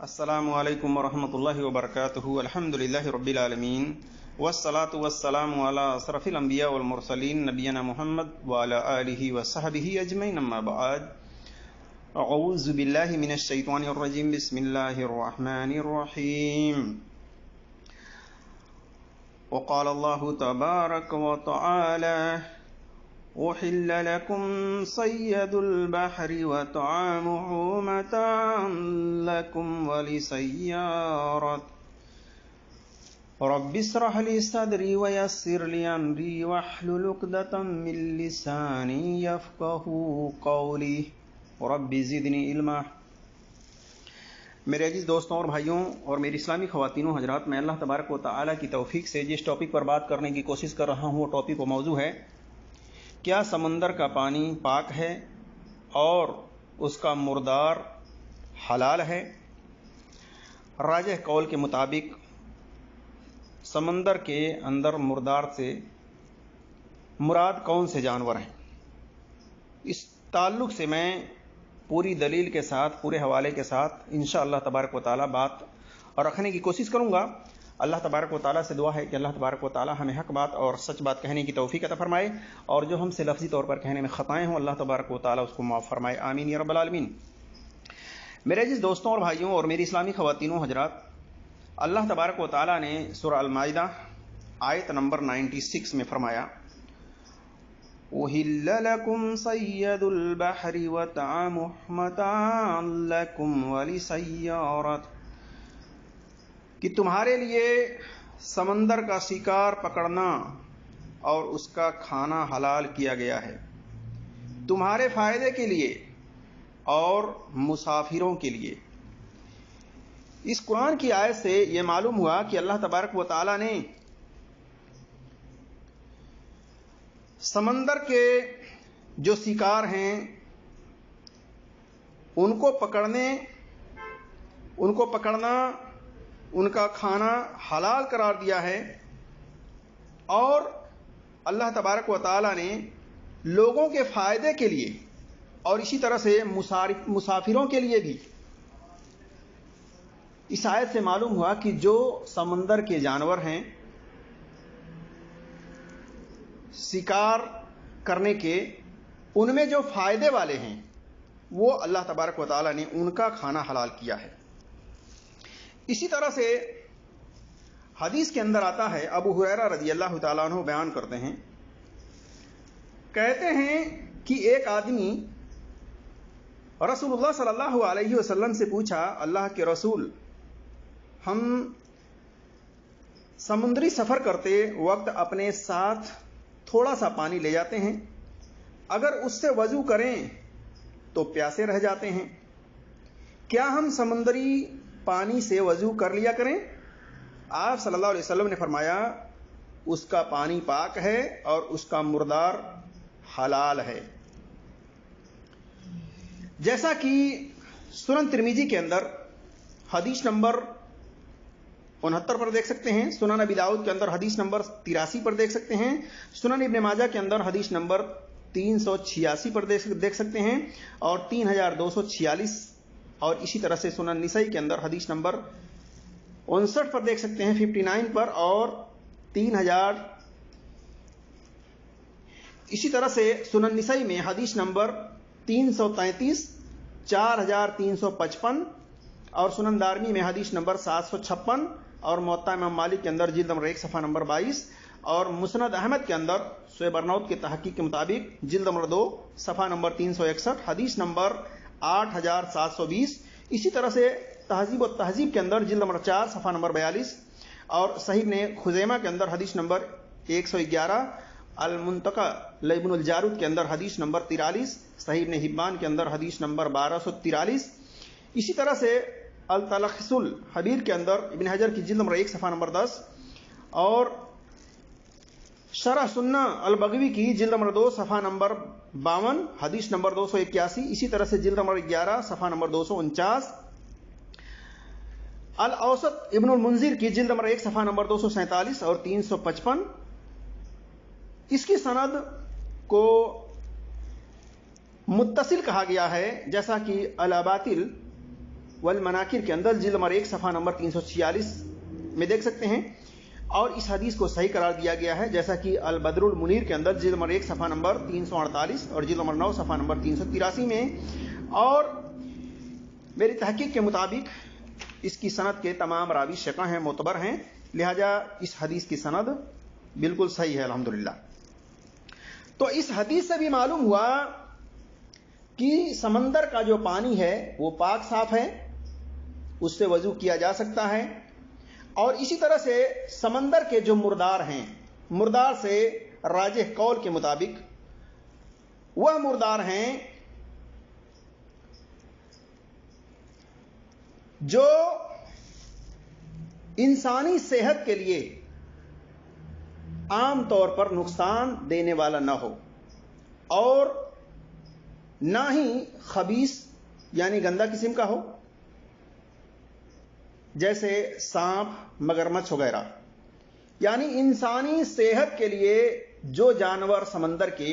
अस्सलामु अलैकुम वरहमतुल्लाहि वबरकातुहु। अल्हम्दुलिल्लाहि रब्बिल आलमीन वस्सलातु वस्सलामु अला अशरफिल अंबिया वल मुरसलीन नबियना मुहम्मद व अला आलिहि व सहबिहि अजमईन, अम्मा बाद। अऊज़ु बिल्लाहि मिनश शैतानिर रजीम, बिस्मिल्लाहिर रहमानिर रहीम। वक़ाल अल्लाहु तबारक व तआला उहिल्ल लकुम सय्यदुल बहरि व तआमुहु मताअन लकुम व लिसय्यारत रब्बि इश्रह ली सदरी व यस्सिर ली अमरी वहलुल उक़दतम मिन लिसानी यफ़क़हू क़ौली रब्बि ज़िदनी इल्मा। मेरे अजीज दोस्तों और भाइयों और मेरी इस्लामी ख़वातीनों हजरात, मैं अल्लाह तबारक व तआला की तौफीक से जिस टॉपिक पर बात करने की कोशिश कर रहा हूँ वो टॉपिक व मौजू है, क्या समंदर का पानी पाक है और उसका मुर्दार हलाल है। राजिह कौल के मुताबिक समंदर के अंदर मुर्दार से मुराद कौन से जानवर हैं, इस ताल्लुक़ से मैं पूरी दलील के साथ, पूरे हवाले के साथ इंशाअल्लाह तबारक व तआला बात रखने की कोशिश करूँगा। अल्लाह तबारक व तआला से दुआ है कि अल्लाह तबारक व तआला हमें हक बात और सच बात कहने की तौफीक अता फरमाए, और जो हमसे लफ्ज़ी तौर पर कहने में ख़ताएँ हों अल्लाह तबारक व तआला उसको माफ़ फरमाए, आमीन या रब्बल आलमीन। मेरे अजीज़ दोस्तों और भाइयों और मेरी इस्लामी ख़वातीनों हजरात, अल्लाह तबारक व तआला ने सूरह अल-माइदा आयत नंबर 96 में फरमाया, उहिल्ल लकुम सय्यदुल बहरि व तआमुहु मताअन लकुम व लिसय्यारत, कि तुम्हारे लिए समंदर का शिकार पकड़ना और उसका खाना हलाल किया गया है, तुम्हारे फायदे के लिए और मुसाफिरों के लिए। इस कुरान की आयत से यह मालूम हुआ कि अल्लाह तबारक व तआला ने समंदर के जो शिकार हैं उनको पकड़ना, उनका खाना हलाल करार दिया है, और अल्लाह तबारक व तआला ने लोगों के फ़ायदे के लिए और इसी तरह से मुसाफिरों के लिए भी। इस आयत से मालूम हुआ कि जो समंदर के जानवर हैं, शिकार करने के उनमें जो फ़ायदे वाले हैं वो अल्लाह तबारक व तआला ने उनका खाना हलाल किया है। इसी तरह से हदीस के अंदर आता है, अबू हुरैरा रज़ियल्लाहु ताला अन्हु बयान करते हैं, कहते हैं कि एक आदमी रसूलुल्लाह सल्लल्लाहु अलैहि वसल्लम से पूछा, अल्लाह के रसूल, हम समुद्री सफ़र करते वक्त अपने साथ थोड़ा सा पानी ले जाते हैं, अगर उससे वज़ू करें तो प्यासे रह जाते हैं, क्या हम समुद्री पानी से वज़ू कर लिया करें? आप सल्लल्लाहु अलैहि वसल्लम ने फरमाया, उसका पानी पाक है और उसका मुर्दार हलाल है। जैसा कि सुनन तिरमिज़ी के अंदर हदीस नंबर 69 पर देख सकते हैं, सुनन अबी दाऊद के अंदर हदीस नंबर 83 पर देख सकते हैं, सुनन इब्न माजा के अंदर हदीस नंबर 386 पर देख सकते हैं, और 3246, और इसी तरह से सुनन निसाई के अंदर हदीस नंबर 59 पर देख सकते हैं, 59 पर, और 3000। इसी तरह से सुनन निसाई में हदीस नंबर 333, 4355, और सुनन दारमी में हदीस नंबर 756, और मुअत्ता इमाम मालिक के अंदर जिल्द नंबर 1 सफ़ा नंबर 22, और मुस्नद अहमद के अंदर शोएब अर्नौत के तहकीक के मुताबिक जिल्द नंबर 2 सफ़ा नंबर 361, हदीस नंबर 8720। इसी तरह से तहजीब और तहजीब के अंदर जिल्द नंबर 4 सफ़ा नंबर 42, और सही ने खुज़ैमा के अंदर हदीस नंबर 111, अल मुंतका लिब्नुल जारूद के अंदर हदीस नंबर 43, सही इब्न हिब्बान के अंदर हदीस नंबर 1243। इसी तरह से अल तलखिसुल हबीर के अंदर इब्न हजर की जिल्द नंबर 1 सफ़ा नंबर 10, और शरह सुन्ना अल बगवी की जिल्द नंबर 2 सफ़ा नंबर 52, हदीस नंबर 281। इसी तरह से जिल्द नंबर 11 सफ़ा नंबर 249, अल औसत इब्नुल मुंजिर की जिल्द नंबर 1 सफ़ा नंबर 247 और 355। इसकी सनद को मुत्तसिल कहा गया है, जैसा कि अल अबातिल वल-मनाकिर के अंदर जिल्द नंबर 1 सफ़ा नंबर 346 में देख सकते हैं। और इस हदीस को सही करार दिया गया है, जैसा कि अल-बद्रुल मुनीर के अंदर जिल्द नंबर 1 सफ़ा नंबर 348 और जिल्द नंबर 9 सफ़ा नंबर 383 में। और मेरी तहकीक के मुताबिक इसकी सनद के तमाम रावी शिक़ा हैं, मोतबर हैं, लिहाजा इस हदीस की सनद बिल्कुल सही है अल्हम्दुलिल्लाह। तो इस हदीस से भी मालूम हुआ कि समंदर का जो पानी है वो पाक साफ है, उससे वजू किया जा सकता है। और इसी तरह से समंदर के जो मुर्दार हैं, मुर्दार से राजिह कौल के मुताबिक वह मुर्दार हैं जो इंसानी सेहत के लिए आम तौर पर नुकसान देने वाला न हो और ना ही खबीस यानी गंदा किस्म का हो, जैसे सांप, मगरमच्छ वगैरह। यानी इंसानी सेहत के लिए जो जानवर समंदर के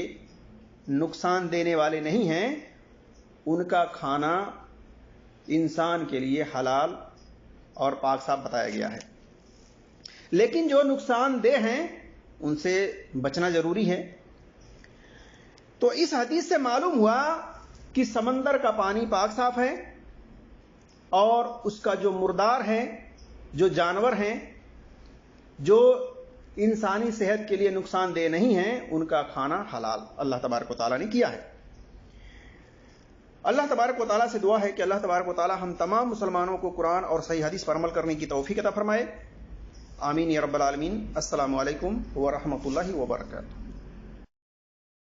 नुकसान देने वाले नहीं हैं, उनका खाना इंसान के लिए हलाल और पाक साफ बताया गया है। लेकिन जो नुकसानदेह हैं उनसे बचना जरूरी है। तो इस हदीस से मालूम हुआ कि समंदर का पानी पाक साफ है और उसका जो मुर्दार है, जो जानवर हैं जो इंसानी सेहत के लिए नुकसानदेह नहीं हैं, उनका खाना हलाल अल्लाह तबारक व तआला ने किया है। अल्लाह तबारक व तआला से दुआ है कि अल्लाह तबारक व तआला हम तमाम मुसलमानों को कुरान और सही हदीस पर अमल करने की तौफीक अता फरमाए। आमीन या रब्बल आलमीन। अस्सलामु अलैकुम व रहमतुल्लाहि व बरकातुहू।